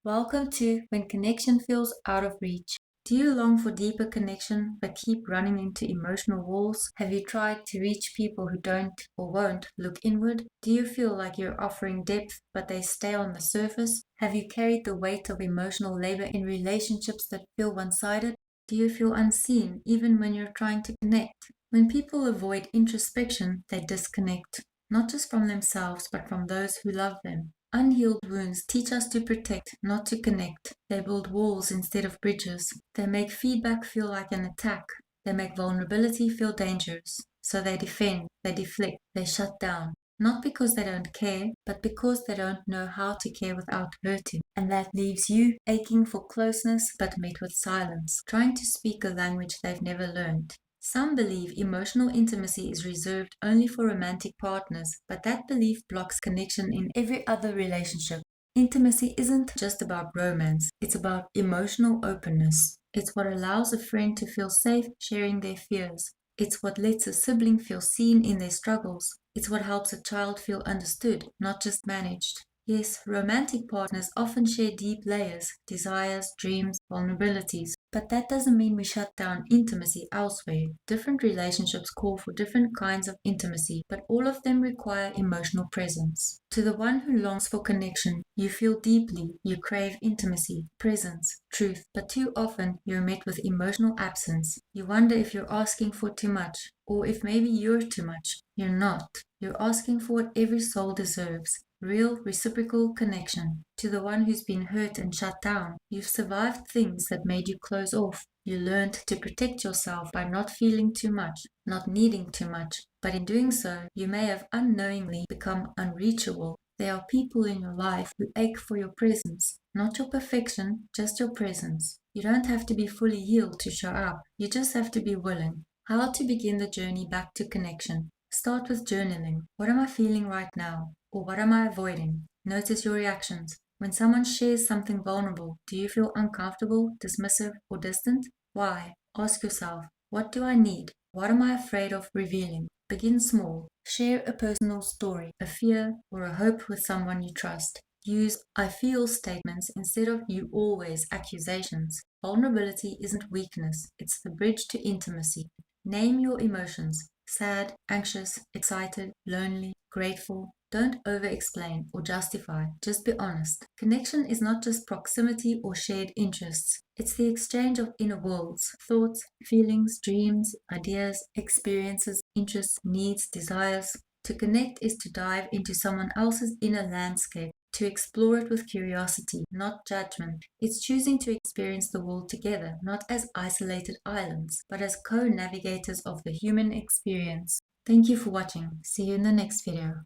Welcome to When Connection Feels Out of Reach. Do you long for deeper connection but keep running into emotional walls? Have you tried to reach people who don't or won't look inward? Do you feel like you're offering depth but they stay on the surface? Have you carried the weight of emotional labor in relationships that feel one-sided? Do you feel unseen even when you're trying to connect? When people avoid introspection, they disconnect, not just from themselves but from those who love them. Unhealed wounds teach us to protect, not to connect. They build walls instead of bridges. They make feedback feel like an attack. They make vulnerability feel dangerous. So they defend, they deflect, they shut down. Not because they don't care, but because they don't know how to care without hurting. And that leaves you aching for closeness but met with silence, trying to speak a language they've never learned. Some believe emotional intimacy is reserved only for romantic partners, but that belief blocks connection in every other relationship. Intimacy isn't just about romance, it's about emotional openness. It's what allows a friend to feel safe sharing their fears. It's what lets a sibling feel seen in their struggles. It's what helps a child feel understood, not just managed. Yes, romantic partners often share deep layers, desires, dreams, vulnerabilities. But that doesn't mean we shut down intimacy elsewhere. Different relationships call for different kinds of intimacy, but all of them require emotional presence. To the one who longs for connection, you feel deeply, you crave intimacy, presence, truth, but too often you're met with emotional absence. You wonder if you're asking for too much, or if maybe you're too much. You're not. You're asking for what every soul deserves. Real reciprocal connection. To the one who's been hurt and shut down, you've survived things that made you close off. You learned to protect yourself by not feeling too much, not needing too much. But in doing so, you may have unknowingly become unreachable. There are people in your life who ache for your presence, not your perfection, just your presence. You don't have to be fully healed to show up. You just have to be willing. How to begin the journey back to connection. Start with journaling. What am I feeling right now? Or what am I avoiding? Notice your reactions. When someone shares something vulnerable, do you feel uncomfortable, dismissive, or distant? Why? Ask yourself, what do I need? What am I afraid of revealing? Begin small. Share a personal story, a fear, or a hope with someone you trust. Use I feel statements instead of you always accusations. Vulnerability isn't weakness, it's the bridge to intimacy. Name your emotions. Sad, anxious, excited, lonely, grateful. Don't over-explain or justify, just be honest. Connection is not just proximity or shared interests. It's the exchange of inner worlds, thoughts, feelings, dreams, ideas, experiences, interests, needs, desires. To connect is to dive into someone else's inner landscape, to explore it with curiosity, not judgment. It's choosing to experience the world together, not as isolated islands, but as co-navigators of the human experience. Thank you for watching. See you in the next video.